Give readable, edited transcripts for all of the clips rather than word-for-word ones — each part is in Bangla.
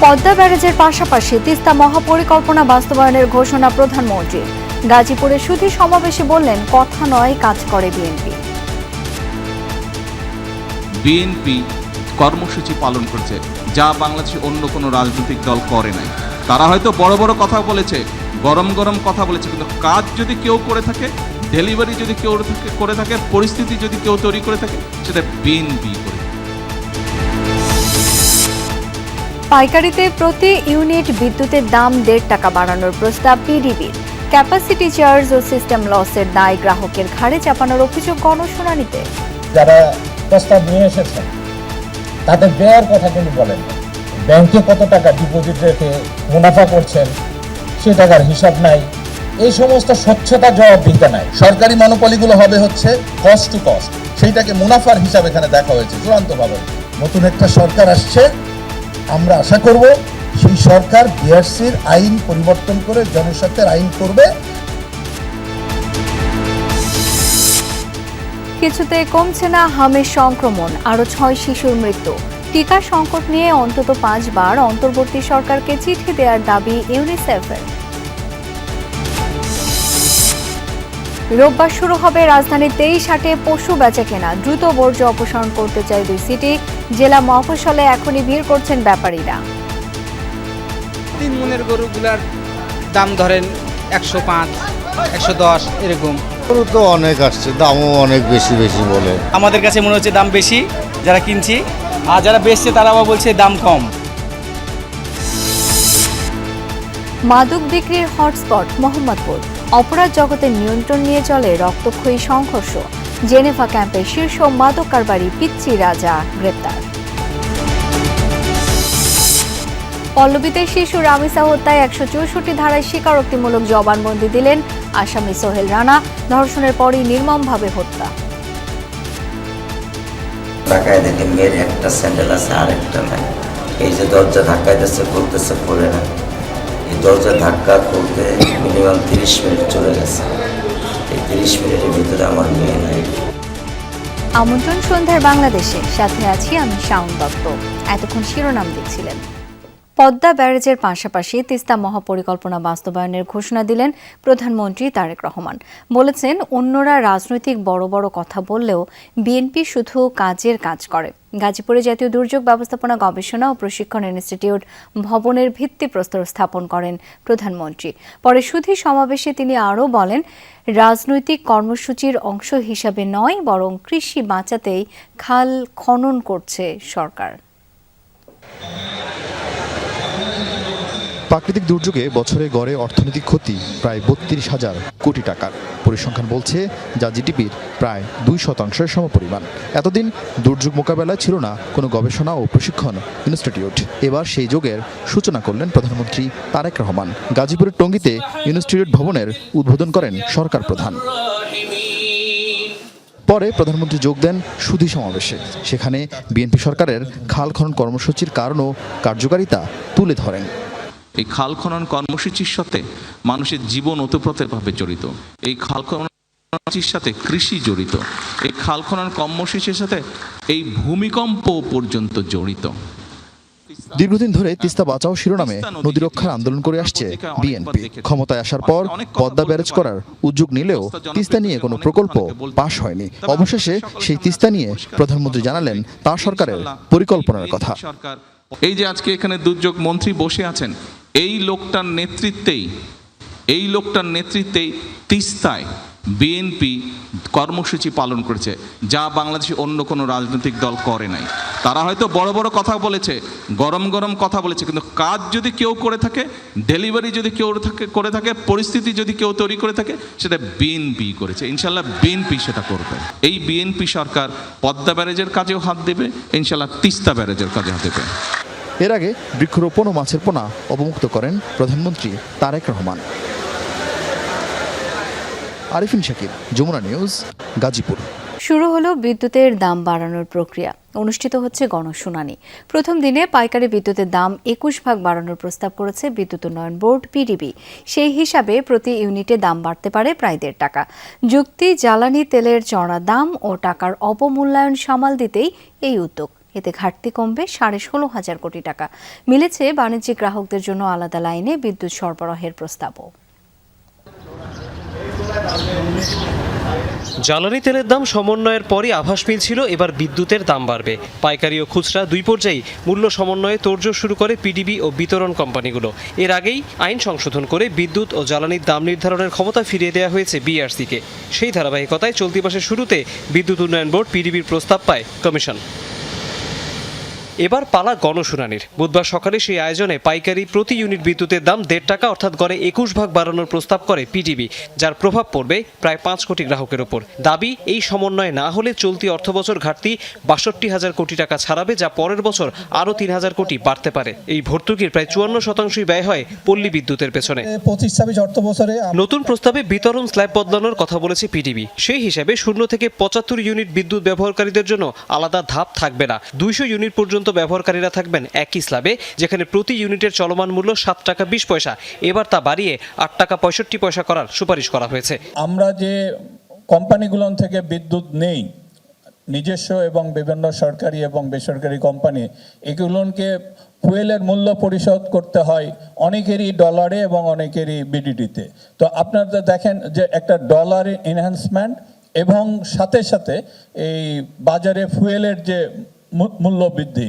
পদ্মা ব্যারেজের পাশাপাশি তিস্তা মহাপরিকল্পনা বাস্তবায়নের ঘোষণা প্রধানমন্ত্রীর। গাজীপুরে সুধী সমাবেশে বললেন, কথা নয় কাজ করে বিএনপি। বিএনপি কর্মসূচি পালন করছে, যা বাংলাদেশে অন্য কোনো রাজনৈতিক দল করে নাই। তারা হয়তো বড় বড় কথা বলেছে, গরম গরম কথা বলেছে, কিন্তু কাজ যদি কেউ করে থাকে, ডেলিভারি যদি কেউ করে থাকে, পরিস্থিতি যদি কেউ তৈরি করে থাকে, সেটা বিএনপি করে। পাইকারিতে প্রতি ইউনিট বিদ্যুতের দাম 1.5 টাকা বাড়ানোর প্রস্তাব পিডিবির। ক্যাপাসিটি চার্জ ও সিস্টেম লসের দায় গ্রাহকের ঘাড়ে চাপানোর অভিযোগ গণশুনানিতে। যারা প্রস্তাব নিয়ে এসেছেন তাদের ব্যয়ের কথা কিন্তু বলেন না। ব্যাংকে কত টাকা ডিপোজিট রেখে মুনাফা করছেন সে টাকার হিসাব নাই। এই সমস্ত স্বচ্ছতা জবাবদিহিতা নাই। সরকারি মনোপলিগুলো হবে হচ্ছে কস্ট টু কস্ট, সেইটাকে মুনাফার হিসাব এখানে দেখা হয়েছে চূড়ান্তভাবে। নতুন একটা সরকার আসছে, আমরা আশা করব সেই সরকার বিআরসির আইন পরিবর্তন করে জনস্বার্থের আইন করবে। কিছুতে কমছে না হামের সংক্রমণ, আরো 6 শিশুর মৃত্যু। টিকা সংকট নিয়ে অন্তত 5 বার অন্তর্বর্তী সরকারকে চিঠি দেওয়ার দাবি ইউনিসেফের। রোববার শুরু হবে রাজধানীর 23 হাটে পশু বেচাকেনা। দ্রুত বর্জ্য অপসারণ করতে চায় 2 সিটি। জেলা মফস্বলে এখনই ভিড় করছেন ব্যাপারীরা। 3 মনের গরুগুলার দাম ধরেন 105, 110 এরকম। গরু তো অনেক আসছে, দামও অনেক বেশি বেশি বলে। আমাদের কাছে মনে হচ্ছে দাম বেশি যারা কিনছি, আর যারা বেচছে তারা আবার বলছে দাম কম। মাদক বিক্রির হটস্পট মোহাম্মদপুর। অপরাধ জগতের নিয়ন্ত্রণ নিয়ে চলে রক্তক্ষয়ী সংঘর্ষ। জেনেভা ক্যাম্পের শীর্ষ মাদক কারবারি পিচ্চি রাজা গ্রেপ্তার। পল্লবীতে শিশু রামিসা হত্যায় 164 ধারায় স্বীকারোক্তিমূলক জবানবন্দি দিলেন আসামি সোহেল রানা। ধর্ষণের পরই নির্মমভাবে হত্যা। ঢাকায় দেখে মেয়ের একটা স্যান্ডেল আছে আর একটা নাই। এই যে দরজা ধাক্কায় দিচ্ছে, খুলতেছে, খুলে না। এই দরজা ধাক্কা খুলতে মিনিমাম 30 মিনিট চলে গেছে। এই 30 মিনিটের ভিতরে আমার মেয়ে নাই। আমন্ত্রণ সন্ধ্যার বাংলাদেশে, সাথে আছি আমি শাওন দত্ত। এতক্ষণ শিরোনাম দেখছিলেন। পদ্মা ব্যারেজের পাশাপাশি তিস্তা মহাপরিকল্পনা বাস্তবায়নের ঘোষণা দিলেন প্রধানমন্ত্রী তারেক রহমান। বলেছেন, অন্যরা রাজনৈতিক বড় বড় কথা বললেও বিএনপি শুধু কাজের কাজ করে। গাজীপুরে জাতীয় দুর্যোগ ব্যবস্থাপনা গবেষণা ও প্রশিক্ষণ ইনস্টিটিউট ভবনের ভিত্তিপ্রস্তর স্থাপন করেন প্রধানমন্ত্রী। পরে সুধী সমাবেশে তিনি আরও বলেন, রাজনৈতিক কর্মসূচির অংশ হিসাবে নয়, বরং কৃষি বাঁচাতেই খাল খনন করছে সরকার। প্রাকৃতিক দুর্যোগে বছরে গড়ে অর্থনৈতিক ক্ষতি প্রায় 32,000 কোটি টাকার। পরিসংখ্যান বলছে, যা জিডিপির প্রায় 2% সমপরিমাণ। এতদিন দুর্যোগ মোকাবেলায় ছিল না কোনো গবেষণা ও প্রশিক্ষণ ইনস্টিটিউট। এবার সেই যোগের সূচনা করলেন প্রধানমন্ত্রী তারেক রহমান। গাজীপুরের টঙ্গীতে ইনস্টিটিউট ভবনের উদ্বোধন করেন সরকার প্রধান। পরে প্রধানমন্ত্রী যোগ দেন সুধী সমাবেশে। সেখানে বিএনপি সরকারের খাল খনন কর্মসূচির কারণ ও কার্যকারিতা তুলে ধরেন। এই খাল খনন কর্মসূচির সাথে মানুষের জীবন ওতপ্রোতভাবে জড়িত। এই খাল খনন কর্মসূচির সাথে কৃষি জড়িত। এই খাল খনন কর্মসূচির সাথে এই ভূমিকম্প পর্যন্ত জড়িত। দীর্ঘদিন ধরে তিস্তা বাঁচাও শিরোনামে নদী রক্ষার আন্দোলন করে আসছে বিএনপি। ক্ষমতায় আসার পর পদ্মা ব্যারেজ করার উদ্যোগ নিলেও তিস্তা নিয়ে কোনো প্রকল্প পাশ হয়নি। অবশেষে সেই তিস্তা নিয়ে প্রধানমন্ত্রী জানালেন তার সরকারের পরিকল্পনার কথা। এই যে আজকে এখানে দুর্যোগ মন্ত্রী বসে আছেন, এই লোকটার নেতৃত্বেই তিস্তায় বিএনপি কর্মসূচি পালন করেছে, যা বাংলাদেশে অন্য কোনো রাজনৈতিক দল করে নাই। তারা হয়তো বড় বড় কথা বলেছে, গরম গরম কথা বলেছে, কিন্তু কাজ যদি কেউ করে থাকে, ডেলিভারি যদি কেউ করে থাকে, পরিস্থিতি যদি কেউ তৈরি করে থাকে, সেটা বিএনপি করেছে। ইনশাল্লাহ বিএনপি সেটা করবে। এই বিএনপি সরকার পদ্মা ব্যারেজের কাজেও হাত দেবে, ইনশাল্লাহ তিস্তা ব্যারেজের কাজে হাত দেবে। এর আগে বৃক্ষরোপণ ও মাছের পোনা অবমুক্ত করেন প্রধানমন্ত্রী তারেক রহমান। আরিফিন শাকির, যমুনা নিউজ, গাজীপুর। শুরু হলো বিদ্যুতের দাম বাড়ানোর প্রক্রিয়া। অনুষ্ঠিত হচ্ছে গণশুনানি। প্রথম দিনে পাইকারি বিদ্যুতের দাম 21 ভাগ বাড়ানোর প্রস্তাব করেছে বিদ্যুৎ উন্নয়ন বোর্ড পিডিবি। সেই হিসাবে প্রতি ইউনিটে দাম বাড়তে পারে প্রায় 1.5 টাকা। যুক্তি, জ্বালানি তেলের চড়া দাম ও টাকার অবমূল্যায়ন সামাল দিতেই এই উদ্যোগ। এতে ঘাটতি কমবে 16,500 কোটি টাকা। মিলেছে বাণিজ্যিক গ্রাহকদের জন্য আলাদা লাইনে বিদ্যুৎ সরবরাহের প্রস্তাবও। জ্বালানি তেলের দাম সমন্বয়ের পরই আভাস মিলছিল এবার বিদ্যুতের দাম বাড়বে। পাইকারি ও খুচরা দুই পর্যায়ে মূল্য সমন্বয়ে তোড়জোড় শুরু করে পিডিবি ও বিতরণ কোম্পানিগুলো। এর আগেই আইন সংশোধন করে বিদ্যুৎ ও জ্বালানির দাম নির্ধারণের ক্ষমতা ফিরিয়ে দেওয়া হয়েছে বিআরসিকে। সেই ধারাবাহিকতায় চলতি মাসের শুরুতে বিদ্যুৎ উন্নয়ন বোর্ড পিডিবির প্রস্তাব পায় কমিশন। এবার পালা গণশুনানির। বুধবার সকালে সেই আয়োজনে পাইকারি প্রতি ইউনিট বিদ্যুতের দাম 1.5 টাকা অর্থাৎ গড়ে 21 ভাগ বাড়ানোর প্রস্তাব করে পিডিবি, যার প্রভাব পড়বে প্রায় 5 কোটি গ্রাহকের ওপর। দাবি, এই সমন্বয় না হলে চলতি অর্থবছর ঘাটতি 62,000 কোটি টাকা ছাড়াবে, যা পরের বছর আরও 3,000 কোটি বাড়তে পারে। এই ভর্তুকির প্রায় 54% ব্যয় হয় পল্লী বিদ্যুতের পেছনে। 25-26 অর্থ বছরে নতুন প্রস্তাবে বিতরণ স্ল্যাব বদলানোর কথা বলেছে পিডিবি। সেই হিসাবে 0 থেকে 75 ইউনিট বিদ্যুৎ ব্যবহারকারীদের জন্য আলাদা ধাপ থাকবে না। 200 ইউনিট পর্যন্ত ব্যবহারকারীরা থাকবেন একই স্ল্যাবে, যেখানে প্রতি ইউনিটের চলমান মূল্য 7 টাকা 20 পয়সা। এবার তা বাড়িয়ে 8 টাকা 65 পয়সা করার সুপারিশ করা হয়েছে। আমরা যে কোম্পানিগুলো থেকে বিদ্যুৎ নেই, নিজস্ব এবং বিভিন্ন সরকারি এবং বেসরকারি কোম্পানি, এগুলোকে ফুয়েলের মূল্য পরিশোধ করতে হয় অনেকেরই ডলারে এবং অনেকেরই বিডিটিতে। তো আপনারা দেখেন যে একটা ডলারের এনহ্যান্সমেন্ট এবং সাথে সাথে এই বাজারে ফুয়েলের যে মূল্য বৃদ্ধি,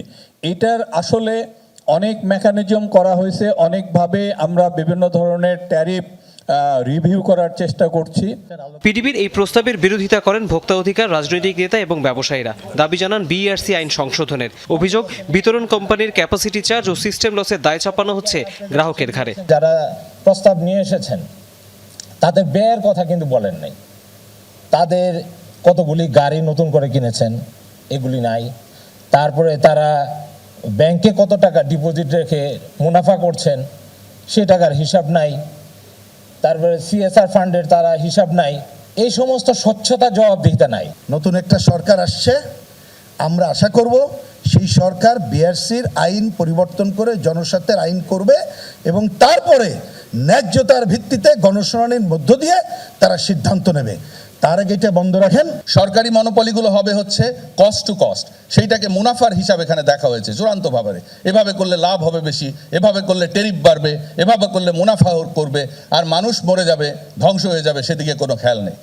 এটার আসলে অনেক মেকানিজম করা হয়েছে, অনেকভাবে আমরা বিভিন্ন ধরনের ট্যারিফ রিভিউ করার চেষ্টা করছি। পিডিবির এই প্রস্তাবের বিরোধিতা করেন ভোক্তা অধিকার রাজনৈতিক নেতা এবং ব্যবসায়ীরা। দাবি জানান বিআরসি আইন সংশোধনের। অভিযোগ, বিতরণ কোম্পানির ক্যাপাসিটি চার্জ ও সিস্টেম লসের দায় চাপানো হচ্ছে গ্রাহকের ঘাড়ে। যারা প্রস্তাব নিয়ে এসেছেন তাদের ব্যয়ের কথা কিন্তু বলেন নাই। তাদের কতগুলি গাড়ি নতুন করে কিনেছেন, এগুলি নাই। তারপরে তারা ব্যাংকে কত টাকা ডিপোজিট রেখে মুনাফা করছেন, সে টাকার হিসাব নাই। তারপরে সিএসআর ফান্ডের তারা হিসাব নাই। এই সমস্ত স্বচ্ছতা জবাবদিহিতা নাই। নতুন একটা সরকার আসছে, আমরা আশা করব সেই সরকার বিআরসির আইন পরিবর্তন করে জনস্বার্থের আইন করবে এবং তারপরে ন্যায্যতার ভিত্তিতে গণশুনানির মধ্য দিয়ে তারা সিদ্ধান্ত নেবে। তার আগে এটা বন্ধ রাখেন। সরকারি মনোপলিগুলো হবে হচ্ছে কস্ট টু কস্ট, সেইটাকে মুনাফার হিসাবে এখানে দেখা হয়েছে চূড়ান্তভাবে। এভাবে করলে লাভ হবে বেশি, এভাবে করলে ট্যারিফ বাড়বে, এভাবে করলে মুনাফা করবে, আর মানুষ মরে যাবে, ধ্বংস হয়ে যাবে, সেদিকে কোনো খেয়াল নেই।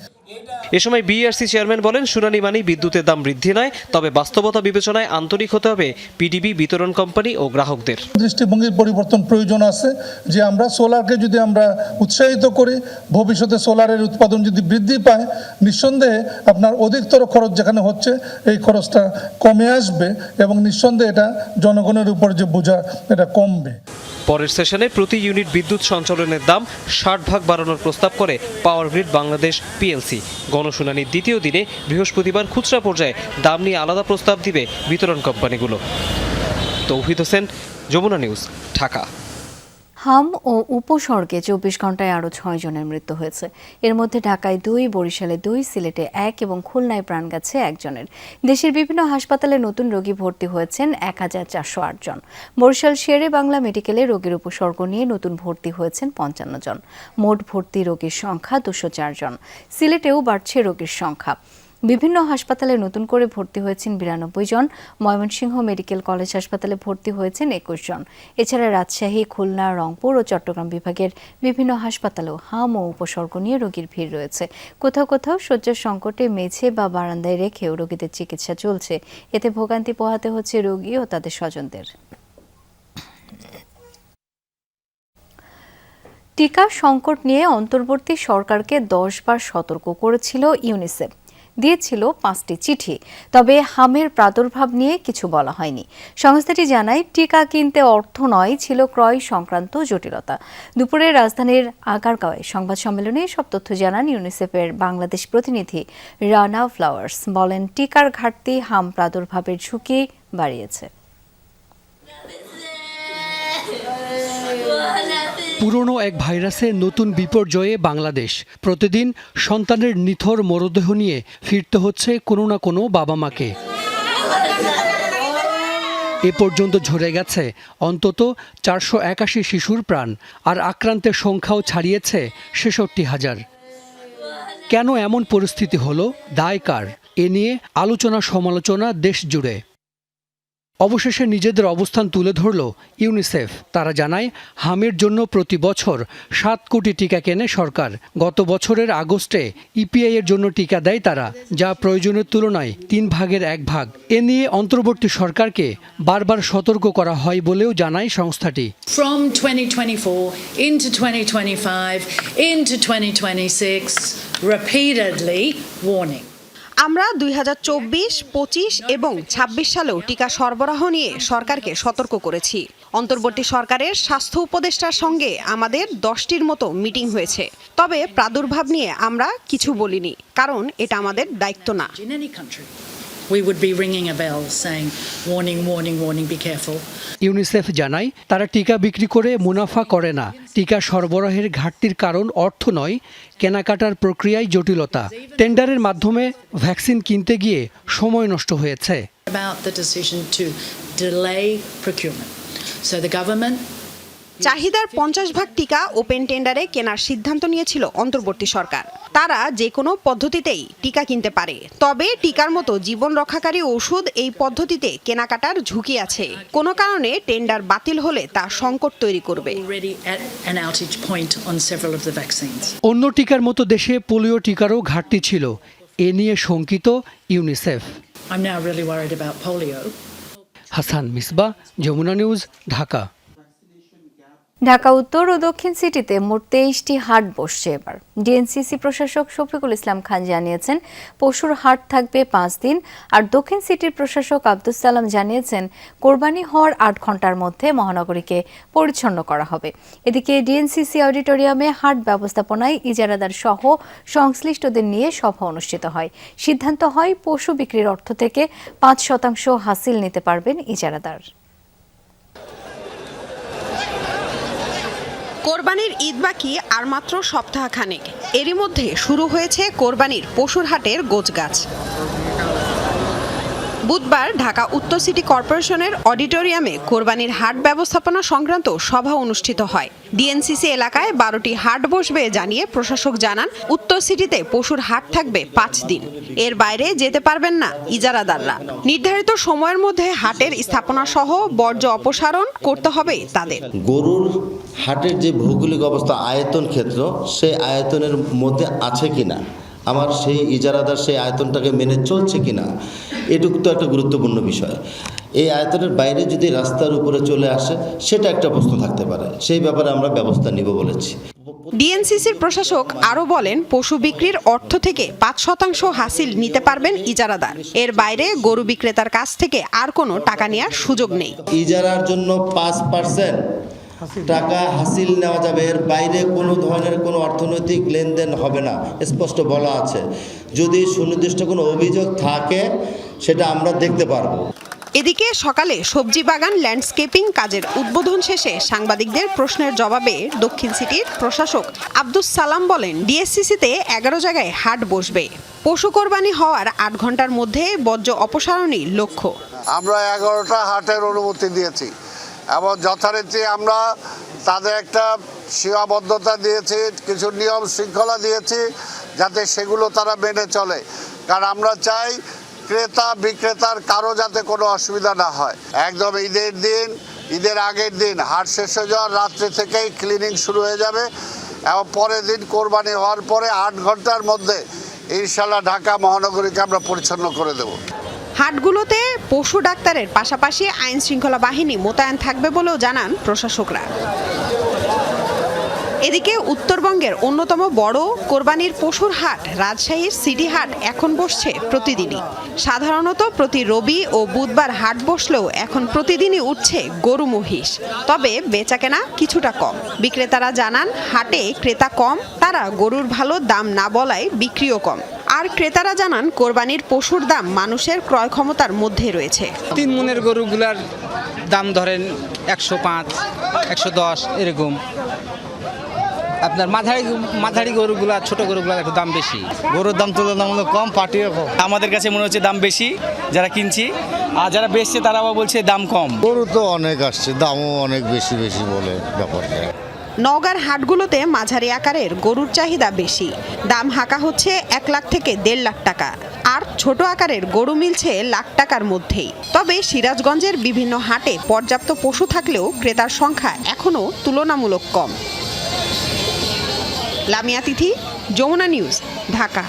এ সময় বিআরসি চেয়ারম্যান বলেন, শুনানি মানেই বিদ্যুতের দাম বৃদ্ধি নয়, তবে বাস্তবতা বিবেচনায় আন্তরিক হতে হবে পিডিবি, বিতরণ কোম্পানি ও গ্রাহকদের। দৃষ্টিভঙ্গির পরিবর্তন প্রয়োজন আছে, যে আমরা সোলারকে যদি আমরা উৎসাহিত করি, ভবিষ্যতে সোলারের উৎপাদন যদি বৃদ্ধি পায়, নিঃসন্দেহে আপনার অধিকতর খরচ যেখানে হচ্ছে এই খরচটা কমে আসবে এবং নিঃসন্দেহে এটা জনগণের উপর যে বোঝা এটা কমবে। পরের সেশনে প্রতি ইউনিট বিদ্যুৎ সঞ্চালনের দাম 60 ভাগ বাড়ানোর প্রস্তাব করে পাওয়ার গ্রিড বাংলাদেশ পিএলসি। গণশুনানির দ্বিতীয় দিনে বৃহস্পতিবার খুচরা পর্যায়ে দাম নিয়ে আলাদা প্রস্তাব দিবে বিতরণ কোম্পানিগুলো। তৌহিদ হোসেন, যমুনা নিউজ, ঢাকা। হাম ও উপসর্গে 24 ঘন্টায় আরও 6 জনের মৃত্যু হয়েছে। এর মধ্যে ঢাকায় 2, বরিশালে 2, সিলেটে 1 এবং খুলনায় প্রাণ গেছে 1 জনের। দেশের বিভিন্ন হাসপাতালে নতুন রোগী ভর্তি হয়েছেন 1408 জন। বরিশাল শেরে বাংলা মেডিকেলে রোগীর উপসর্গ নিয়ে নতুন ভর্তি হয়েছেন 55 জন। মোট ভর্তি রোগীর সংখ্যা 204 জন। সিলেটেও বাড়ছে রোগীর সংখ্যা। বিভিন্ন হাসপাতালে নতুন করে ভর্তি হয়েছেন 92 জন। ময়মনসিংহ মেডিকেল কলেজ হাসপাতালে ভর্তি হয়েছেন 21 জন। এছাড়া রাজশাহী, খুলনা, রংপুর ও চট্টগ্রাম বিভাগের বিভিন্ন হাসপাতালেও হাম ও উপসর্গ নিয়ে রোগীর ভিড় রয়েছে। কোথাও কোথাও শয্যার সংকটে মেঝে বা বারান্দায় রেখেও রোগীদের চিকিৎসা চলছে। এতে ভোগান্তি পোহাতে হচ্ছে রোগী ও তাদের স্বজনদের। টিকা সংকট নিয়ে অন্তর্বর্তী সরকারকে 10 বার সতর্ক করেছিল ইউনিসেফ, দিয়েছিল 5টি চিঠি। তবে হামের প্রাদুর্ভাব নিয়ে কিছু বলা হয়নি। সংস্থাটি জানায়, টিকা কিনতে অর্থ নয়, ছিল ক্রয় সংক্রান্ত জটিলতা। দুপুরে রাজধানীর আগারগাঁওয়ে সংবাদ সম্মেলনে সব তথ্য জানান ইউনিসেফের বাংলাদেশ প্রতিনিধি রানা ফ্লাওয়ার্স। বলেন, টিকার ঘাটতি হাম প্রাদুর্ভাবের ঝুঁকি বাড়িয়েছে। পুরনো এক ভাইরাসের নতুন বিপর্যয়ে বাংলাদেশ। প্রতিদিন সন্তানের নিথর মরদেহ নিয়ে ফিরতে হচ্ছে কোনো না কোনো বাবা মাকে। এ পর্যন্ত ঝরে গেছে অন্তত 481 শিশুর প্রাণ, আর আক্রান্তের সংখ্যাও ছাড়িয়েছে 66,000। কেন এমন পরিস্থিতি হলো, দায় কার? এ নিয়ে আলোচনা সমালোচনা দেশ জুড়ে। অবশেষে নিজেদের অবস্থান তুলে ধরল ইউনিসেফ। তারা জানায় হামের জন্য প্রতি বছর 7 কোটি টিকা কেনে সরকার। গত বছরের আগস্টে ইপিআই এর জন্য টিকা দেয় তারা, যা প্রয়োজনের তুলনায় 3 ভাগের 1 ভাগ। এ নিয়ে অন্তর্বর্তী সরকারকে বারবার সতর্ক করা হয় বলেও জানায় সংস্থাটি। From 2024 into 2025 into 2026 repeatedly warning. আমরা 2024, 25 এবং 26 সালেও টিকা সরবরাহ নিয়ে সরকারকে সতর্ক করেছি। অন্তর্বর্তী সরকারের স্বাস্থ্য উপদেষ্টার সঙ্গে আমাদের 10টির মতো মিটিং হয়েছে। তবে প্রাদুর্ভাব নিয়ে আমরা কিছু বলিনি, কারণ এটা আমাদের দায়িত্ব না। In any country, we would be ringing a bell saying warning, warning, warning, be careful. UNICEF জানায় তারা টিকা বিক্রি করে মুনাফা করে না। টিকা সরবরাহের ঘাটতির কারণ অর্থ নয়, কেনাকাটার প্রক্রিয়ায় জটিলতা। টেন্ডারের মাধ্যমে ভ্যাকসিন কিনতে গিয়ে সময় নষ্ট হয়েছে। About the decision to delay procurement. So the government চাহিদার 50 ভাগ টিকা ওপেন টেন্ডারে কেনার সিদ্ধান্ত নিয়েছিল অন্তর্বর্তী সরকার। তারা যে কোনো পদ্ধতিতেই টিকা কিনতে পারে, তবে টিকার মতো জীবন রক্ষাকারী ওষুধ এই পদ্ধতিতে কেনাকাটার ঝুঁকি আছে। কোনো কারণে টেন্ডার বাতিল হলে তা সংকট তৈরি করবে। already at an outage point on several of the vaccines. অন্য টিকার মতো দেশে পোলিও টিকারও ঘাটতি ছিল। এ নিয়ে শঙ্কিত UNICEF. I'm now really worried about polio. Hasan Misbah, Jamuna News, Dhaka. Dhaka উত্তর ও দক্ষিণ সিটিতে মোট 23টি হাট বসছে এবার। ডিএনসিসি প্রশাসক শফিকুল ইসলাম খান জানিয়েছেন পশুর হাট থাকবে 5 দিন। আর দক্ষিণ সিটির প্রশাসক আব্দুস সালাম জানিয়েছেন কোরবানি হওয়ার 8 ঘন্টার মধ্যে মহানগরীকে পরিচ্ছন্ন করা হবে। এদিকে ডিএনসিসি অডিটোরিয়ামে হাট ব্যবস্থাপনায় ইজারাদার সহ সংশ্লিষ্টদের নিয়ে সভা অনুষ্ঠিত হয়। সিদ্ধান্ত হয় পশু বিক্রির অর্থ থেকে 5% হাসিল নিতে পারবেন ইজারাদার। কোরবানির ঈদ বাকি আর মাত্র সপ্তাহখানেক। এরই মধ্যে শুরু হয়েছে কোরবানির পশুর হাটের গোছগাছ। বুধবার ঢাকা উত্তর সিটি কর্পোরেশনের অডিটোরিয়ামে কোরবানির হাট ব্যবস্থাপনা সংক্রান্ত সভা অনুষ্ঠিত হয়। ডিএনসিসি এলাকায় 12টি হাট বসবে জানিয়ে প্রশাসক জানান উত্তর সিটিতে পশুর হাট থাকবে 5 দিন। এর বাইরে যেতে পারবেন না ইজারাদাররা। নির্ধারিত সময়ের মধ্যে হাটের স্থাপনা সহ বর্জ্য অপসারণ করতে হবে তাদের। গরুর হাটের যে ভৌগোলিক অবস্থা, আয়তন ক্ষেত্র, সেই আয়তনের মধ্যে আছে কিনা, আমার সেই ইজারাদার সেই আয়তনটাকে মেনে চলছে কিনা, এটুকু তো একটা গুরুত্বপূর্ণ বিষয়। এই আয়তনের বাইরে যদি রাস্তার উপরে চলে আসে সেটা একটা প্রশ্ন থাকতে পারে, সেই ব্যাপারে আমরা ব্যবস্থা নিব বলেছি। ডিএনসিসির প্রশাসক আরও বলেন পশু বিক্রির অর্থ থেকে 5% হাসিল নিতে পারবেন ইজারাদার। এর বাইরে গরু বিক্রেতার কাছ থেকে আর কোনো টাকা নেওয়ার সুযোগ নেই। ইজারার জন্য 5% টাকা হাসিল নেওয়া যাবে, এর বাইরে কোনো ধরনের কোনো অর্থনৈতিক লেনদেন হবে না, স্পষ্ট বলা আছে। যদি সুনির্দিষ্ট কোনো অভিযোগ থাকে সেটা আমরা দেখতে পারবো। এদিকে সকালে সবজি বাগান ল্যান্ডস্কেপিং কাজের উদ্বোধন শেষে সাংবাদিকদের প্রশ্নের জবাবে দক্ষিণ সিটির প্রশাসক আব্দুস সালাম বলেন ডিএসসিসিতে 11 জায়গায় হাট বসবে। পশু কোরবানি হওয়ার 8 ঘন্টার মধ্যে বর্জ্য অপসারণই লক্ষ্য। আমরা 11টা হাটের অনুমতি দিয়েছি এবং যথারীতি আমরা তাদের একটা সীমাবদ্ধতা দিয়েছি, কিছু নিয়ম শৃঙ্খলা দিয়েছি যাতে সেগুলো তারা মেনে চলে। কারণ আমরা চাই ক্রেতা বিক্রেতার কারো যাতে কোনো অসুবিধা না হয়। একদম ঈদের দিন, ঈদের আগের দিন হাট শেষ হয়ে যাওয়ার রাত্রি থেকেই ক্লিনিং শুরু হয়ে যাবে এবং পরের দিন কোরবানি হওয়ার পরে 8 ঘন্টার মধ্যে ইনশাল্লাহ ঢাকা মহানগরীকে আমরা পরিচ্ছন্ন করে দেব। হাটগুলোতে পশু ডাক্তারের পাশাপাশি আইন শৃঙ্খলা বাহিনী মোতায়েন থাকবে বলেও জানান প্রশাসকরা। এদিকে উত্তরবঙ্গের অন্যতম বড় কোরবানির পশুর হাট রাজশাহীর সিটি হাট এখন বসছে প্রতিদিনই। সাধারণত প্রতি রবি ও বুধবার হাট বসলেও এখন প্রতিদিনই উঠছে গরু মহিষ, তবে বেচাকেনা কিছুটা কম। বিক্রেতারা জানান হাটে ক্রেতা কম, তারা গরুর ভালো দাম না বলায় বিক্রিও কম। আর ক্রেতারা জানান কোরবানির পশুর দাম মানুষের ক্রয় ক্ষমতার মধ্যে রয়েছে। 3 মনের গরুগুলার দাম ধরেন 105, 110 এরকম। আপনার মাঝারি গরুগুলা, ছোট গরুগুলার একটু দাম বেশি। গরুর দাম তুলনামূলক কম, পাটিও কম। আমাদের কাছে মনে হচ্ছে দাম বেশি যারা কিনছি, আর যারা বেচছে তারা আবার বলছে দাম কম। গরু তো অনেক আসছে, দামও অনেক বেশি বেশি বলে ব্যাপারটা। নওগাঁর হাটগুলোতে মাঝারি আকারের গরুর চাহিদা বেশি, দাম হাঁকা হচ্ছে 1 লাখ থেকে 1.5 লাখ টাকা, আর ছোট আকারের গরু মিলছে লাখ টাকার মধ্যেই। তবে সিরাজগঞ্জের বিভিন্ন হাটে পর্যাপ্ত পশু থাকলেও ক্রেতার সংখ্যা এখনও তুলনামূলক কম। লামিয়া তিথি, যমুনা নিউজ, ঢাকা।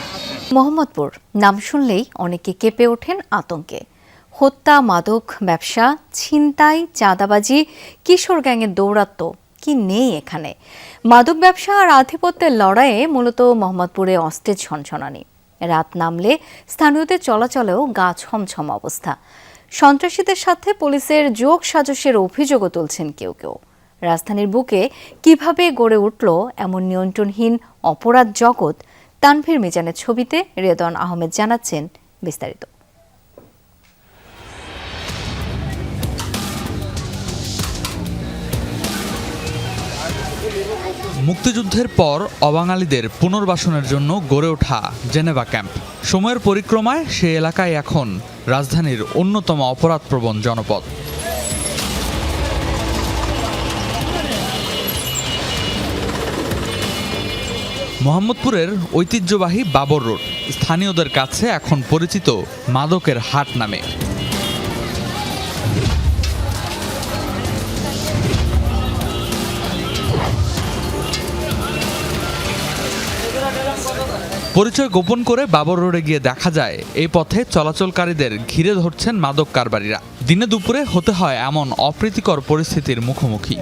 মোহাম্মদপুর নাম শুনলেই অনেকে কেঁপে ওঠেন আতঙ্কে। হত্যা, মাদক ব্যবসা, ছিনতাই, চাঁদাবাজি, কিশোর গ্যাংয়ের দৌরাত্ম্য কি নেই এখানে? মাদক ব্যবসা আর আধিপত্যের লড়াইয়ে মূলত মোহাম্মদপুরে অস্টেজ ছনছনানি। রাত নামলে স্থানীয়দের চলাচলেও গা ছমছম অবস্থা। সন্ত্রাসীদের সাথে পুলিশের যোগ সাজসের অভিযোগও তুলছেন কেউ কেউ। রাজধানীর বুকে কিভাবে গড়ে উঠল এমন নিয়ন্ত্রণহীন অপরাধ জগৎ? তানভীর মিজানের ছবিতে রেদওয়ান আহমেদ জানাচ্ছেন বিস্তারিত। মুক্তিযুদ্ধের পর অবাঙালিদের পুনর্বাসনের জন্য গড়ে ওঠা জেনেভা ক্যাম্প। সময়ের পরিক্রমায় সে এলাকায় এখন রাজধানীর অন্যতম অপরাধপ্রবণ জনপদ। মোহাম্মদপুরের ঐতিহ্যবাহী বাবর রোড স্থানীয়দের কাছে এখন পরিচিত মাদকের হাট নামে। পরিচয় গোপন করে বাবর রোডে গিয়ে দেখা যায় এই পথে চলাচলকারীদের ঘিরে ধরছেন মাদক কারবারিরা। দিনে দুপুরে হতে হয় এমন অপ্রীতিকর পরিস্থিতির মুখোমুখি।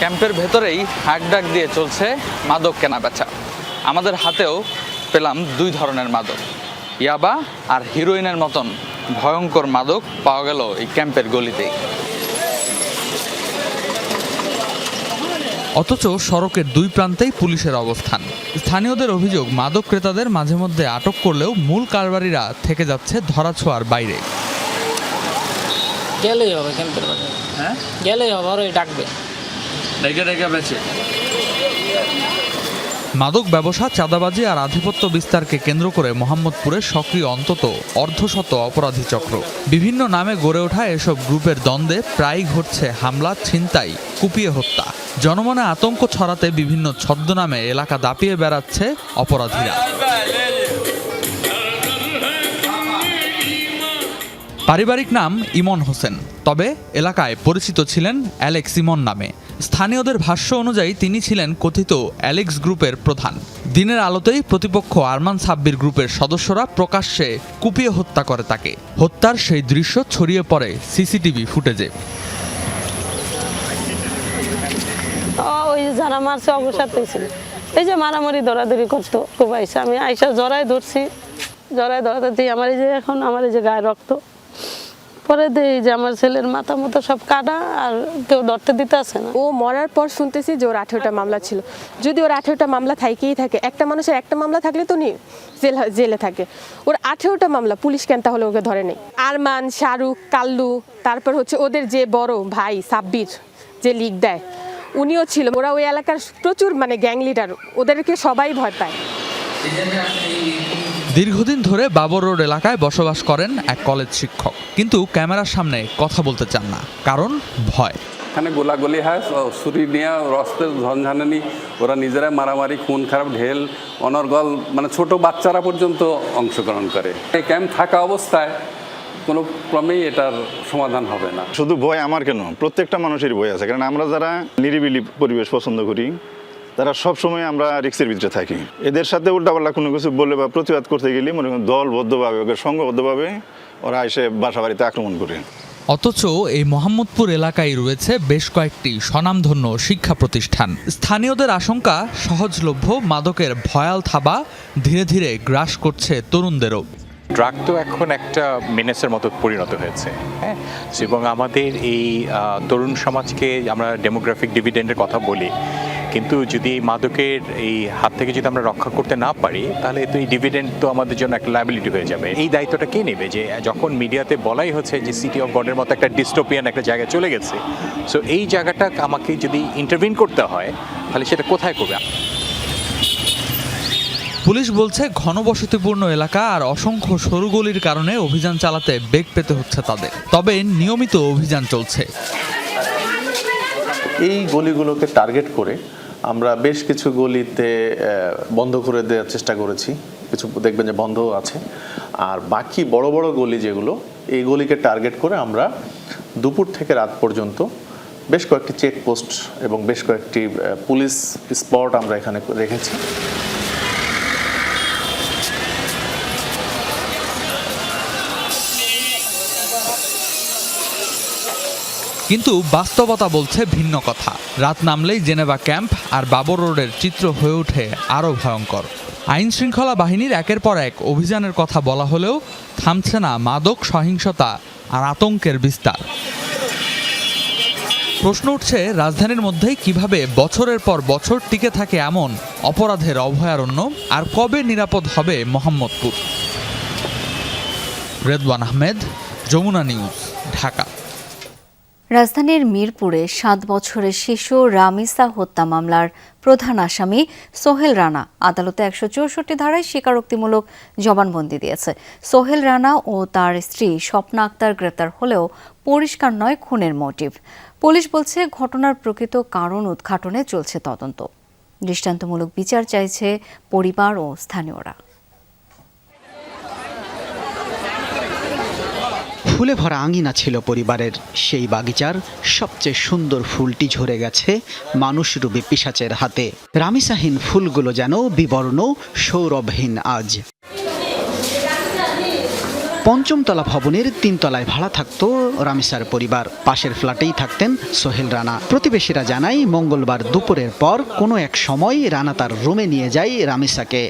ক্যাম্পের ভেতরেই হাঁকডাক দিয়ে চলছে মাদক কেনাবেচা। আমাদের হাতেও পেলাম 2 ধরনের মাদক, ইয়াবা আর হিরোইনের মতন ভয়ঙ্কর মাদক পাওয়া গেল এই ক্যাম্পের গলিতেই। অথচ সড়কের 2 প্রান্তেই পুলিশের অবস্থান। স্থানীয়দের অভিযোগ, মাদক ক্রেতাদের মাঝে মধ্যে আটক করলেও মূল কারবারিরা থেকে যাচ্ছে ধরাছোঁয়ার বাইরে। গেলেই হবে ক্যাম্পের বাজারে, হ্যাঁ গেলেই হবে, আর ওই ডাকবে। মাদক ব্যবসা, চাঁদাবাজি আর আধিপত্য বিস্তারকে কেন্দ্র করে মোহাম্মদপুরে সক্রিয় অন্তত অর্ধশত অপরাধী চক্র। বিভিন্ন নামে গড়ে ওঠা এসব গ্রুপের দ্বন্দ্বে প্রায়ই ঘটছে হামলা, ছিনতাই, কুপিয়ে হত্যা। জনমনে আতঙ্ক ছড়াতে বিভিন্ন ছদ্মনামে এলাকা দাপিয়ে বেড়াচ্ছে অপরাধীরা। পারিবারিক নাম ইমন হোসেন, তবে এলাকায় পরিচিত ছিলেন অ্যালেক্স ইমন নামে। স্থানীয়দের ভাষ্য অনুযায়ী তিনি ছিলেন কথিত অ্যালেক্স গ্রুপের প্রধান। দিনের আলোতেই প্রতিপক্ষ আরমান সাব্বির গ্রুপের সদস্যরা প্রকাশ্যে কুপিয়ে হত্যা করে তাকে। হত্যার সেই দৃশ্য ছড়িয়ে পড়ে সিসিটিভি ফুটেজে। ওই যারা মারছে অবসাতে ছিল, এই যে মারামারি দৌড়াদৌড়ি করতো, খুব আইসা আমি আইসা জড়াই ধরছি, জড়াই ধরাতে দিই আমার এই যে এখন আমার এই যে গায়ে রক্ত, পরে দেই যে আমার ছেলের মাথা মতো সব কাটা, আর কেউ ধরতে দিতে আসে না। ও মরার পর শুনতেছি যে ওর 18টা মামলা ছিল। যদি ওর 18টা মামলা থাকেই থাকে, একটা মানুষের একটা মামলা থাকলে তো উনি জেলে থাকে, ওর 18টা মামলা, পুলিশ কেন তাহলে ওকে ধরে নেই? আরমান, শাহরুখ, কাল্লু, তারপর হচ্ছে ওদের যে বড় ভাই সাব্বির যে লিগ দেয়, উনিও ছিল। ওরা ওই এলাকার প্রচুর গ্যাং লিডার, ওদেরকে সবাই ভয় পায়। দীর্ঘদিন ধরে বাবর রোড এলাকায় বসবাস করেন এক কলেজ শিক্ষক, কিন্তু ক্যামেরার সামনে কথা বলতে চান না, কারণ ভয়। এখানে গোলাগুলি হয়, ছুরি নিয়ে রক্তের ঝনঝানানি, ওরা নিজেরা মারামারি, খুন খারাপ, ঢেল, অনর্গল, ছোট বাচ্চারা পর্যন্ত অংশগ্রহণ করে। এই ক্যাম্প থাকা অবস্থায় কোনো ক্রমেই এটার সমাধান হবে না। শুধু ভয় আমার কেন, প্রত্যেকটা মানুষেরই ভয় আছে, কারণ আমরা যারা নিরিবিলি পরিবেশ পছন্দ করি তারা সবসময় আমরা রিস্কের ভিতরে থাকি। এদের সাথে উল্টাপাল্টা কোনো কিছু বলে বা প্রতিবাদ করতে গেলে মনে করেন দলবদ্ধভাবে, সংঘবদ্ধভাবে ওরা এসে বাসা বাড়িতে আক্রমণ করে। অথচ এই মোহাম্মদপুর এলাকায় রয়েছে বেশ কয়েকটি স্বনামধন্য শিক্ষা প্রতিষ্ঠান। স্থানীয়দের আশঙ্কা, সহজলভ্য মাদকের ভয়াল থাবা ধীরে ধীরে গ্রাস করছে তরুণদেরও। ড্রাগ তো এখন একটা মেনেসের মতো পরিণত হয়েছে, হ্যাঁ, এবং আমাদের এই তরুণ সমাজকে আমরা ডেমোগ্রাফিক ডিভিডেন্ডের কথা বলি, কিন্তু যদি এই মাদকের এই হাত থেকে যদি আমরা রক্ষা করতে না পারি, তাহলে তো এই ডিভিডেন্ড তো আমাদের জন্য একটা লায়াবিলিটি হয়ে যাবে। এই দায়িত্বটা কে নেবে? যে যখন মিডিয়াতে বলাই হচ্ছে যে সিটি অফ গডের মতো একটা ডিস্টোপিয়ান একটা জায়গায় চলে গেছে, সো এই জায়গাটা আমাকে যদি ইন্টারভিন করতে হয়, তাহলে সেটা কোথায় করবে? পুলিশ বলছে ঘনবসতিপূর্ণ এলাকা আর অসংখ্য সরু গলির কারণে অভিযান চালাতে বেগ পেতে হচ্ছে তাদের। তবে নিয়মিত অভিযান চলছে। এই গলিগুলোকে টার্গেট করে আমরা বেশ কিছু গলিতে বন্ধ করে দেওয়ার চেষ্টা করেছি, কিছু দেখবেন যে বন্ধও আছে। আর বাকি বড় বড় গলি যেগুলো, এই গলিকে টার্গেট করে আমরা দুপুর থেকে রাত পর্যন্ত বেশ কয়েকটি চেকপোস্ট এবং বেশ কয়েকটি পুলিশ স্পট আমরা এখানে রেখেছি। কিন্তু বাস্তবতা বলছে ভিন্ন কথা। রাত নামলেই জেনেভা ক্যাম্প আর বাবর রোডের চিত্র হয়ে ওঠে আরও ভয়ঙ্কর। আইন শৃঙ্খলা বাহিনীর একের পর এক অভিযানের কথা বলা হলেও থামছে না মাদক, সহিংসতা আর আতঙ্কের বিস্তার। প্রশ্ন উঠছে, রাজধানীর মধ্যেই কিভাবে বছরের পর বছর টিকে থাকে এমন অপরাধের অভয়ারণ্য, আর কবে নিরাপদ হবে মোহাম্মদপুর? রেদওয়ান আহমেদ, যমুনা নিউজ, ঢাকা। রাজধানীর মিরপুরে 7 বছরের শিশু রামিসা হত্যা মামলার প্রধান আসামি সোহেল রানা আদালতে 164 ধারায় স্বীকারোক্তিমূলক জবানবন্দি দিয়েছে। সোহেল রানা ও তার স্ত্রী স্বপ্না আক্তার গ্রেপ্তার হলেও পরিষ্কার নয় খুনের মোটিভ। পুলিশ বলছে ঘটনার প্রকৃত কারণ উদ্ঘাটনে চলছে তদন্ত। দৃষ্টান্তমূলক বিচার চাইছে পরিবার ও স্থানীয়রা। ফুলে ভরা আঙিনা ছিল পরিবারের। সেই বাগিচার সবচেয়ে সুন্দর ফুলটি ঝরে গেছে মানুষরূপী পিশাচের হাতে। রামিসাহীন ফুলগুলো যেন বিবর্ণ, সৌরভহীন আজ। 5ম তলা ভবনের 3 তলায় ভাড়া থাকতো রামিসার পরিবার। পাশের ফ্ল্যাটেই থাকতেন সোহেল রানা। প্রতিবেশীরা জানায়, মঙ্গলবার দুপুরের পর কোনো এক সময় রানা তার রুমে নিয়ে যায় রামিসাকে।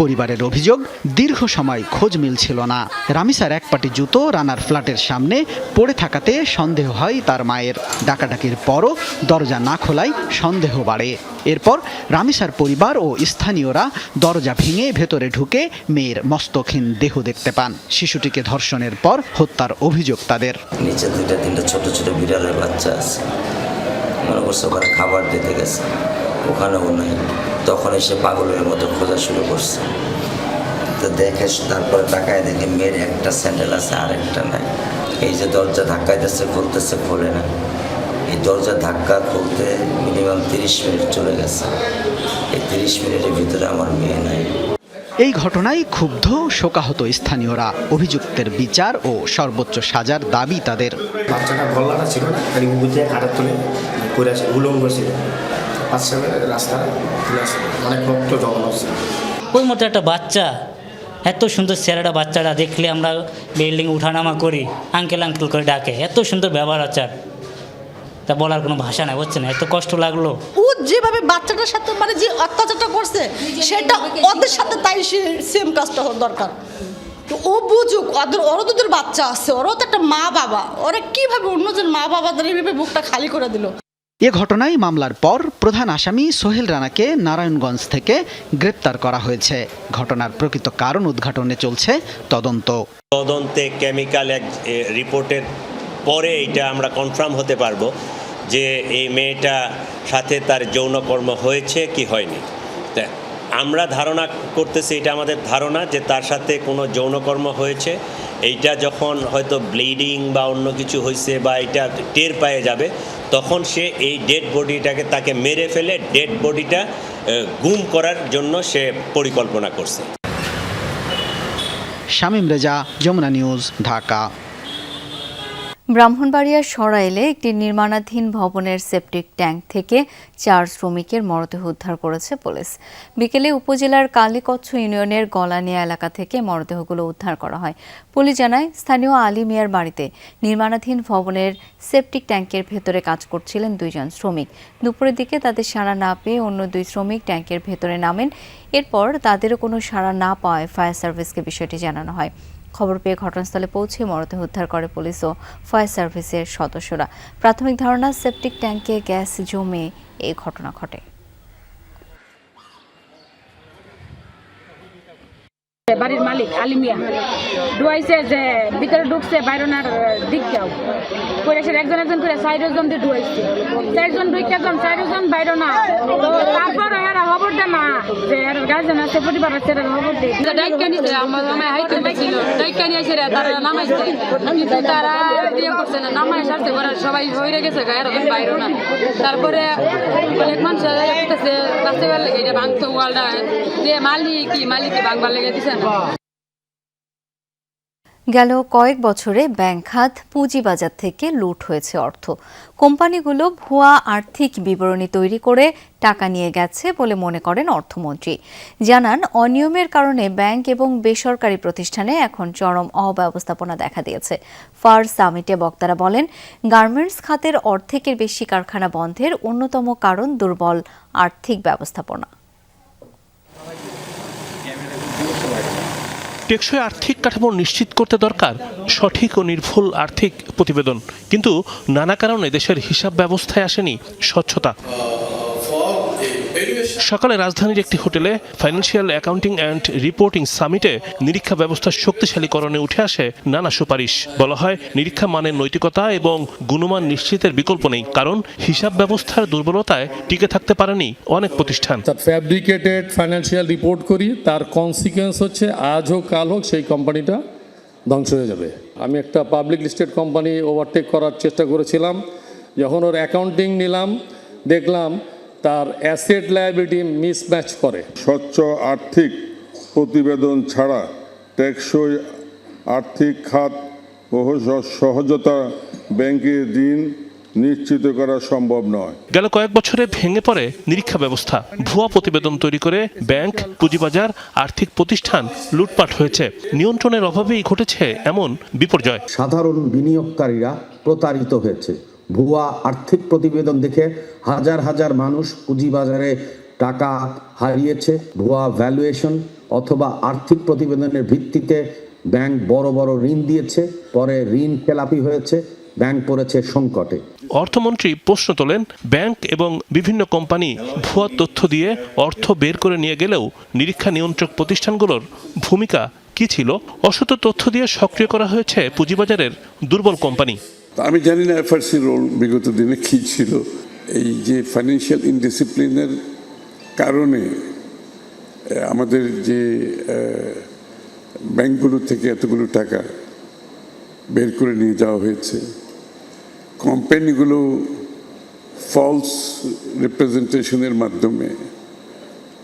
পরিবারের অভিযোগ, দীর্ঘ সময় খোঁজ মিলছিল না। রামিসার এক পাটি জুতো রানার ফ্ল্যাটের সামনে পড়ে থাকাতে সন্দেহ হয় তার মায়ের। ডাকাডাকির পরও দরজা না খোলায় সন্দেহ বাড়ে। এরপর রামিসার পরিবার ও স্থানীয়রা দরজা ভেঙে ভেতরে ঢুকে মেয়ের মস্তকহীন দেহ দেখতে পান। শিশুটিকে ধর্ষণের পর হত্যার অভিযোগ তাদের। নিচে 2-3টা ছোট ছোট বিড়ালের বাচ্চা আছে, মনে করছে ওখানে খাবার দিতে গেছে, ওখানেও নাই। তখন এসে পাগলের মতো খোঁজা শুরু করছে। তো দেখে তারপরে তাকায় দেখে মেয়ের একটা স্যান্ডেল আছে আর একটা নাই। এই যে দরজা ধাক্কাইতেছে, খুলতেছে, খোলে না। এই দরজা ধাক্কা খুলতে মিনিমাম 30 মিনিট চলে গেছে। এই 30 মিনিটের ভিতরে আমার মেয়ে নাই। এই ঘটনায় ক্ষুব্ধ শোকাহত স্থানীয়রা। অভিযুক্তের বিচার ও সর্বোচ্চ সাজার দাবি তাদের। বাচ্চাটা গল্লাটা ছিল না, বুঝে কাটার তুলে করে আসে, উলঙ্গ ছিল, পাশে রাস্তা অনেক রক্ত জমা হচ্ছে। ওই মতো একটা বাচ্চা, এত সুন্দর চেহারাটা, বাচ্চাটা দেখলে আমরা বিল্ডিং উঠানামা করি, আঙ্কেল আঙ্কেল করে ডাকে। এত সুন্দর ব্যবহার আচার, তা বলার কোনো ভাষা নাই, বুঝছে না? এত কষ্ট লাগলো। ও যেভাবে বাচ্চাটার সাথে মানে যে অত্যাচারটা করছে, সেটা ওদের সাথে তাই সেম কাজটা হওয়ার দরকার। তো ও বুঝুক, ওরও তোদের বাচ্চা আছে, ওরও তো একটা মা বাবা, ওরা কিভাবে অন্যজন মা বাবাদের এইভাবে বুকটা খালি করে দিল। এ ঘটনায় মামলার পর প্রধান আসামি সোহেল রানাকে নারায়ণগঞ্জ থেকে গ্রেপ্তার করা হয়েছে। ঘটনার প্রকৃত কারণ উদ্ঘাটনে চলছে তদন্তে কেমিক্যাল রিপোর্টের পরে এটা আমরা কনফার্ম হতে পারবো যে এই মেয়েটা সাথে তার যৌনকর্ম হয়েছে কি হয়নি। আমরা ধারণা করতেছি, এটা আমাদের ধারণা যে তার সাথে কোনো যৌনকর্ম হয়েছে। এইটা যখন হয়তো ব্লিডিং বা অন্য কিছু হয়েছে বা এটা টের পেয়ে যাবে, তখন সে এই ডেড বডিটাকে তাকে মেরে ফেলে ডেড বডিটা গুম করার জন্য সে পরিকল্পনা করছে। শামীম রেজা, যমুনা নিউজ, ঢাকা। ব্রাহ্মণবাড়িয়ার সরাইলে একটি নির্মাণাধীন ভবনের সেপটিক ট্যাঙ্ক থেকে 4 শ্রমিকের মরদেহ উদ্ধার করেছে পুলিশ। বিকেলে উপজেলার কালীকচ্ছ ইউনিয়নের গলানিয়া এলাকা থেকে মরদেহগুলো উদ্ধার করা হয়। পুলিশ জানায়, স্থানীয় আলী মিয়ার বাড়িতে নির্মাণাধীন ভবনের সেপটিক ট্যাঙ্কের ভেতরে কাজ করছিলেন 2 জন শ্রমিক। দুপুরের দিকে তাদের সাড়া না পেয়ে অন্য 2 শ্রমিক ট্যাঙ্কের ভেতরে নামেন। এরপর তাদেরও কোনো সাড়া না পাওয়ায় ফায়ার সার্ভিসকে বিষয়টি জানানো হয়। খবর পেয়ে ঘটনাস্থলে পৌঁছে মরদেহ উদ্ধার করে পুলিশ ও ফায়ার সার্ভিসের সদস্যরা। প্রাথমিক ধারণা, সেপটিক ট্যাঙ্কে গ্যাস জমে এই ঘটনা ঘটে। বাড়ির মালিক আলিমিয়া ডুয়াইছে যে ভিতরে ঢুকছে বাইরনার দিক যাও পরিবেশের একজন করে 4 জন দিয়ে ডুয়াইছে 4 জন ঢুকে যান 4 জন বাইরনা তো তারপর এরা খবর দেয় না যে এর গার্জেন আছে পরিবার আছে এরা খবর দেয় ডাইকা নিছে আমার জামাই হাইতে ছিল ডাইকা নিয়ে এসে তারা নামাইছে কিন্তু তারা দিয়ে করছে না নামাই সারতে করে সবাই হইরে গেছে এরকম বাইরনা তারপরে অনেক মানুষ আসতেছে বাঁচতে পারলে এটা ভাঙতো ওয়ালটা যে মালিক ভাঙবার লেগে দিছে। গেল কয়েক বছরে ব্যাংক খাত পুঁজিবাজার থেকে লুট হয়েছে অর্থ। কোম্পানিগুলো ভুয়া আর্থিক বিবরণী তৈরি করে টাকা নিয়ে গেছে বলে মনে করেন অর্থমন্ত্রী। জানান, অনিয়মের কারণে ব্যাংক এবং বেসরকারি প্রতিষ্ঠানে এখন চরম অব্যবস্থাপনা দেখা দিয়েছে। ফার সামিটে বক্তারা বলেন, গার্মেন্টস খাতের অর্ধেকের বেশি কারখানা বন্ধের অন্যতম কারণ দুর্বল আর্থিক ব্যবস্থাপনা। টেকসই আর্থিক কাঠামো নিশ্চিত করতে দরকার সঠিক ও নির্ভুল আর্থিক প্রতিবেদন, কিন্তু নানা কারণে দেশের হিসাব ব্যবস্থায় আসেনি স্বচ্ছতা। সকালে রাজধানীর একটি হোটেলে ফাইন্যান্সিয়াল অ্যাকাউন্টিং অ্যান্ড রিপোর্টিং সামিটে নিরীক্ষা ব্যবস্থার শক্তিশালীকরণে উঠে আসে নানা সুপারিশ। বলা হয়, নিরীক্ষা মানের নৈতিকতা এবং গুণমান নিশ্চিতের বিকল্প নেই, কারণ হিসাব ব্যবস্থার দুর্বলতায় টিকে থাকতে পারেনি অনেক প্রতিষ্ঠান। ফ্যাব্রিকেটেড ফাইন্যান্সিয়াল রিপোর্ট করি, তার কনসিকুয়েন্স হচ্ছে আজ হোক কাল হোক সেই কোম্পানিটা ধ্বংস হয়ে যাবে। আমি একটা পাবলিক লিস্টেড কোম্পানি ওভারটেক করার চেষ্টা করেছিলাম। যখন ওর অ্যাকাউন্টিং নিলাম, দেখলাম তার অ্যাসেট লায়াবিলিটি মিসম্যাচ করে। স্বচ্ছ আর্থিক প্রতিবেদন ছাড়া টেকসই আর্থিক খাত ও সহজতা ব্যাংকের ঋণ নিশ্চিত করা সম্ভব নয়। গেল কয়েক বছরে ভেঙে পড়ে নিরীক্ষা ব্যবস্থা। ভুয়া প্রতিবেদন তৈরি করে ব্যাংক, পুঁজিবাজার, আর্থিক প্রতিষ্ঠান লুটপাট হয়েছে। নিয়ন্ত্রণের অভাবেই ঘটেছে এমন বিপর্যয়। সাধারণ বিনিয়োগকারীরা প্রতারিত হয়েছে। ভুয়া আর্থিক প্রতিবেদন দেখে হাজার হাজার মানুষ পুঁজিবাজারে টাকা হারিয়েছে। ভুয়া ভ্যালুয়েশন অথবা আর্থিক প্রতিবেদনের ভিত্তিতে ব্যাংক বড় বড় ঋণ দিয়েছে, পরে ঋণ খেলাপি হয়েছে, ব্যাংক পড়েছে সংকটে। অর্থমন্ত্রী প্রশ্ন তোলেন, ব্যাংক এবং বিভিন্ন কোম্পানি ভুয়া তথ্য দিয়ে অর্থ বের করে নিয়ে গেলেও নিরীক্ষা নিয়ন্ত্রক প্রতিষ্ঠানগুলোর ভূমিকা কি ছিল? অসত্য তথ্য দিয়ে সক্রিয় করা হয়েছে পুঁজিবাজারের দুর্বল কোম্পানি। আমি জানি না এফআরসি রোল বিগত দিনে কী ছিল। এই যে ফাইন্যান্সিয়াল ইনডিসিপ্লিনের কারণে আমাদের যে ব্যাংকগুলো থেকে এতগুলো টাকা বের করে নিয়ে যাওয়া হয়েছে, কোম্পানিগুলো ফলস রিপ্রেজেন্টেশনের মাধ্যমে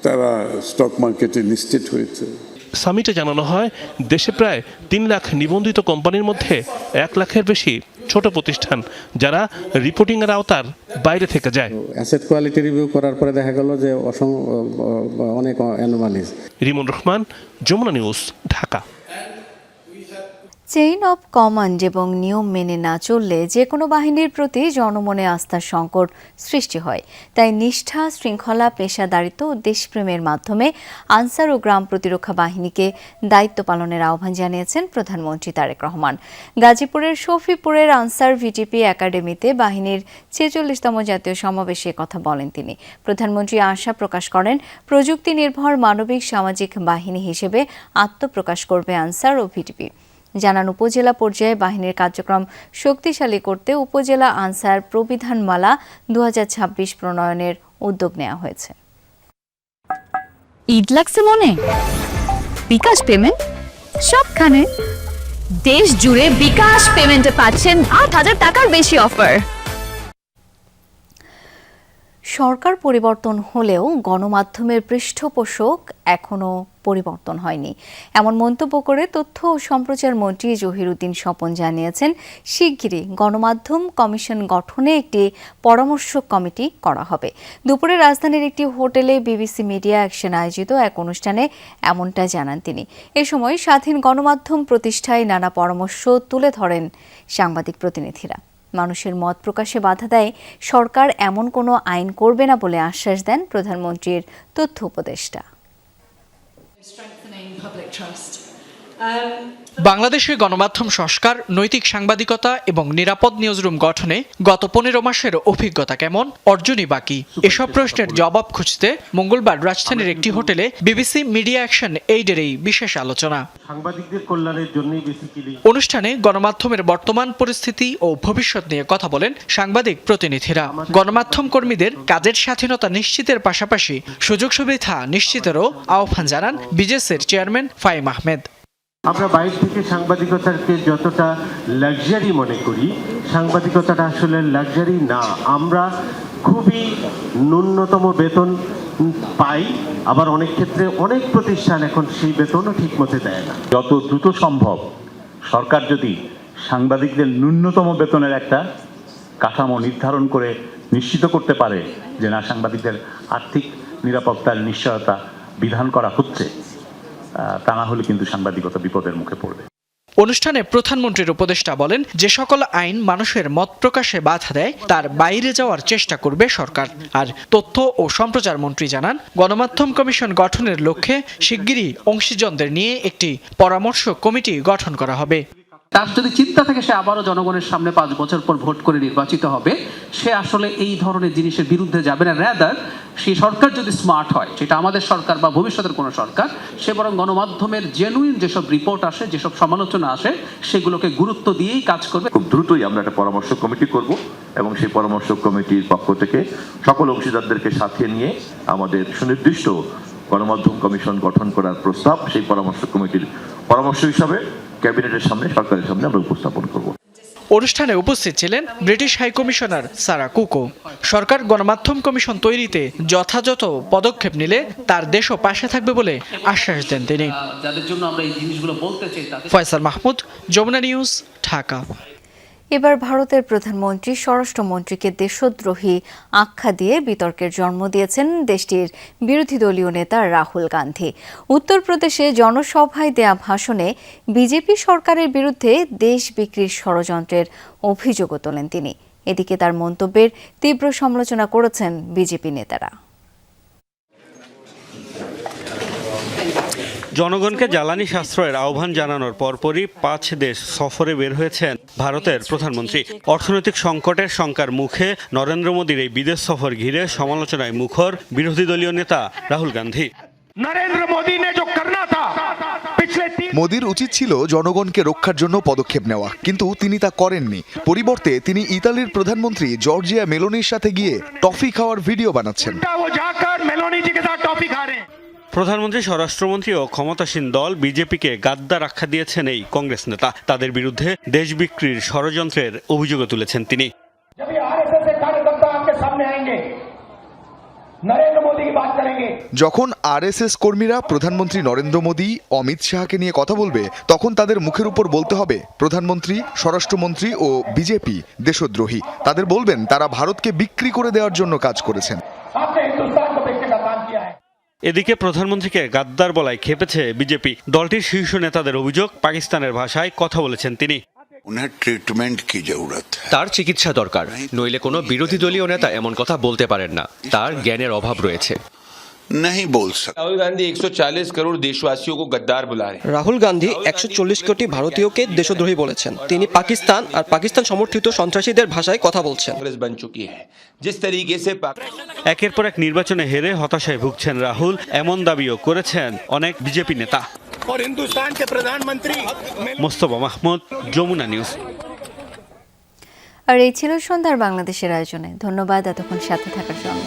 তারা স্টক মার্কেটে লিস্টেড হয়েছে। সামিটে জানানো হয়, দেশে প্রায় 3 লাখ নিবন্ধিত কোম্পানির মধ্যে 1 লাখের বেশি ছোট প্রতিষ্ঠান, যারা রিপোর্টিং এর আওতার বাইরে থেকে যায়। অ্যাসেট কোয়ালিটি রিভিউ করার পরে দেখা গেল যে অনেক anomalies. Rimon Rahman, Jamuna News, Dhaka. Chain of command এবং নিয়ম মেনে না চললে যে কোনো বাহিনীর প্রতি জনমনে আস্থার সংকট সৃষ্টি হয়। তাই নিষ্ঠা, শৃঙ্খলা, পেশাদারিত্ব ও দেশপ্রেমের মাধ্যমে আনসার ও গ্রাম প্রতিরক্ষা বাহিনীকে দায়িত্ব পালনের আহ্বান জানিয়েছেন প্রধানমন্ত্রী তারেক রহমান। গাজীপুরের শফিপুরের আনসার ভিটিপি একাডেমিতে বাহিনীর 46তম জাতীয় সমাবেশে কথা বলেন তিনি। প্রধানমন্ত্রী আশা প্রকাশ করেন, প্রযুক্তি নির্ভর মানবিক সামাজিক বাহিনী হিসেবে আত্মপ্রকাশ করবে আনসার ও ভিটিপি। জানান, উপজেলা পর্যায়ে বাহিনীর কার্যক্রম শক্তিশালী করতে উপজেলা আনসার প্রবিধানমালা 2026 প্রণয়নের উদ্যোগ নেওয়া হয়েছে। ঈদ লাগছে মনে? বিকাশ পেমেন্ট সবখানে। দেশ জুড়ে বিকাশ পেমেন্টে পাচ্ছেন 8,000 টাকার বেশি অফার। সরকার পরিবর্তন হলেও গণমাধ্যমের পৃষ্ঠপোষক এখনো পরিবর্তন হয়নি, এমন মন্তব্য করে তথ্য ও সম্প্রচার মন্ত্রী জহিরুদ্দিন স্বপন জানিয়েছেন, শিগগিরই গণমাধ্যম কমিশন গঠনে একটি পরামর্শ কমিটি করা হবে। দুপুরে রাজধানীর একটি হোটেলে বিবিসি মিডিয়া অ্যাকশন আয়োজিত এক অনুষ্ঠানে এমনটা জানান তিনি। এ সময় স্বাধীন গণমাধ্যম প্রতিষ্ঠায় নানা পরামর্শ তুলে ধরেন সাংবাদিক প্রতিনিধিরা। মানুষের মত প্রকাশে বাধা দেয় সরকার এমন কোনো আইন করবে না বলে আশ্বাস দেন প্রধানমন্ত্রীর তথ্য উপদেষ্টা। বাংলাদেশে গণমাধ্যম সংস্কার, নৈতিক সাংবাদিকতা এবং নিরাপদ নিউজরুম গঠনে গত 15 মাসের অভিজ্ঞতা কেমন, অর্জনই বাকি। এসব প্রশ্নের জবাব খুঁজতে মঙ্গলবার রাজধানীর একটি হোটেলে বিবিসি মিডিয়া অ্যাকশন এইডের এই বিশেষ আলোচনা। সাংবাদিকদের কল্যাণের জন্যই বেসিক্যালি অনুষ্ঠানে গণমাধ্যমের বর্তমান পরিস্থিতি ও ভবিষ্যৎ নিয়ে কথা বলেন সাংবাদিক প্রতিনিধিরা। গণমাধ্যম কর্মীদের কাজের স্বাধীনতা নিশ্চিতের পাশাপাশি সুযোগ সুবিধা নিশ্চিতেরও আহ্বান জানান বিজেসির চেয়ারম্যান ফাহিম আহমেদ। আমরা বাইরে থেকে সাংবাদিকতাকে যতটা লাক্সারি মনে করি, সাংবাদিকতাটা আসলে লাক্সারি না। আমরা খুবই ন্যূনতম বেতন পাই, আবার অনেক ক্ষেত্রে অনেক প্রতিষ্ঠান এখন সেই বেতনও ঠিক মতো দেয় না। যত দ্রুত সম্ভব সরকার যদি সাংবাদিকদের ন্যূনতম বেতনের একটা কাঠামো নির্ধারণ করে নিশ্চিত করতে পারে যে না, সাংবাদিকদের আর্থিক নিরাপত্তার নিশ্চয়তা বিধান করা হচ্ছে, তা না হলে কিন্তু সাংবাদিকতা বিপদের মুখে পড়বে। অনুষ্ঠানে প্রধানমন্ত্রীর উপদেষ্টা বলেন, যে সকল আইন মানুষের মত প্রকাশে বাধা দেয় তার বাইরে যাওয়ার চেষ্টা করবে সরকার। আর তথ্য ও সম্প্রচার মন্ত্রী জানান, গণমাধ্যম কমিশন গঠনের লক্ষ্যে শিগগিরই অংশীজনদের নিয়ে একটি পরামর্শ কমিটি গঠন করা হবে। তার যদি চিন্তা থাকে সে আবারও জনগণের সামনে 5 বছর পর ভোট করে নির্বাচিত হবে, সে আসলে এই ধরনের জিনিসের বিরুদ্ধে যাবে না। র্যাদার সেই সরকার যদি স্মার্ট হয়, সেটা আমাদের সরকার বা ভবিষ্যতের কোনো সরকার, সে বরং গণমাধ্যমের জেনুইন যেসব রিপোর্ট আসে, যেসব সমালোচনা আসে, সেগুলোকে গুরুত্ব দিয়েই কাজ করবে। খুব দ্রুতই আমরা একটা পরামর্শ কমিটি করব এবং সেই পরামর্শ কমিটির পক্ষ থেকে সকল অংশীদারদেরকে সাথে নিয়ে আমাদের সুনির্দিষ্ট গণমাধ্যম কমিশন গঠন করার প্রস্তাব সেই পরামর্শ কমিটির পরামর্শ হিসাবে ক্যাবিনেটের সামনে, সরকারের সামনে আমরা উপস্থাপন করব। অনুষ্ঠানে উপস্থিত ছিলেন ব্রিটিশ হাইকমিশনার সারা কুকো। সরকার গণমাধ্যম কমিশন তৈরিতে যথাযথ পদক্ষেপ নিলে তার দেশও পাশে থাকবে বলে আশ্বাস দেন তিনি। যাদের জন্য আমরা এই জিনিসগুলো বলতে চাই। ফয়সাল মাহমুদ, যমুনা নিউজ, ঢাকা। এবার ভারতের প্রধানমন্ত্রী স্বরাষ্ট্রমন্ত্রীকে দেশদ্রোহী আখ্যা দিয়ে বিতর্কের জন্ম দিয়েছেন দেশটির বিরোধী দলীয় নেতা রাহুল গান্ধী। উত্তরপ্রদেশে জনসভায় দেয়া ভাষণে বিজেপি সরকারের বিরুদ্ধে দেশ বিক্রির ষড়যন্ত্রের অভিযোগও তোলেন তিনি। এদিকে তার মন্তব্যের তীব্র সমালোচনা করেছেন বিজেপি নেতারা। জনগণকে জ্বালানি সাশ্রয়ের আহ্বান জানানোর পরপরই 5 দেশ সফরে বের হয়েছেন ভারতের প্রধানমন্ত্রী। অর্থনৈতিক সংকটের শঙ্কার মুখে নরেন্দ্র মোদীর এই বিদেশ সফর ঘিরে সমালোচনায় মুখর বিরোধী দলীয় নেতা রাহুল গান্ধী। মোদির উচিত ছিল জনগণকে রক্ষার জন্য পদক্ষেপ নেওয়া, কিন্তু তিনি তা করেননি। পরিবর্তে তিনি ইতালির প্রধানমন্ত্রী জর্জিয়া মেলোনির সাথে গিয়ে টফি খাওয়ার ভিডিও বানাচ্ছেন। প্রধানমন্ত্রী, স্বরাষ্ট্রমন্ত্রী ও ক্ষমতাসীন দল বিজেপিকে গাদ্দার আখ্যা দিয়েছেন এই কংগ্রেস নেতা। তাদের বিরুদ্ধে দেশ বিক্রির ষড়যন্ত্রের অভিযোগও তুলেছেন তিনি। যখন আরএসএস কর্মীরা প্রধানমন্ত্রী নরেন্দ্র মোদী, অমিত শাহকে নিয়ে কথা বলবে, তখন তাদের মুখের উপর বলতে হবে প্রধানমন্ত্রী, স্বরাষ্ট্রমন্ত্রী ও বিজেপি দেশদ্রোহী। তাদের বলবেন তারা ভারতকে বিক্রি করে দেওয়ার জন্য কাজ করেছেন। এদিকে প্রধানমন্ত্রীকে গাদ্দার বলায় খেপেছে বিজেপি। দলটির শীর্ষ নেতাদের অভিযোগ, পাকিস্তানের ভাষায় কথা বলেছেন তিনি। ট্রিটমেন্ট কি জরুরত, তার চিকিৎসা দরকার, নইলে কোনো বিরোধী দলীয় নেতা এমন কথা বলতে পারেন না। তার জ্ঞানের অভাব রয়েছে। नहीं बोल सकते। राहुल गांधी 140 करोड़ देशवासियों को गद्दार बुला रहे हैं। রাহুল গান্ধী 140 কোটি ভারতীয়কে দেশদ্রোহী বলেছেন। তিনি পাকিস্তান আর পাকিস্তান সমর্থিত সন্ত্রাসীদের ভাষায় কথা বলছেন। बन चुकी है जिस तरीके से একের পর এক নির্বাচনে হেরে হতাশায় ভুগছেন রাহুল, এমন দাবিও করেছেন অনেক বিজেপি নেতা। और हिंदुस्तान के प्रधानमंत्री মোস্তফা মাহমুদ, যমুনা নিউজ। আর এই ছিল সন্ধ্যার বাংলাদেশের আয়োজনে। ধন্যবাদ এতক্ষণ সাথে থাকার জন্য।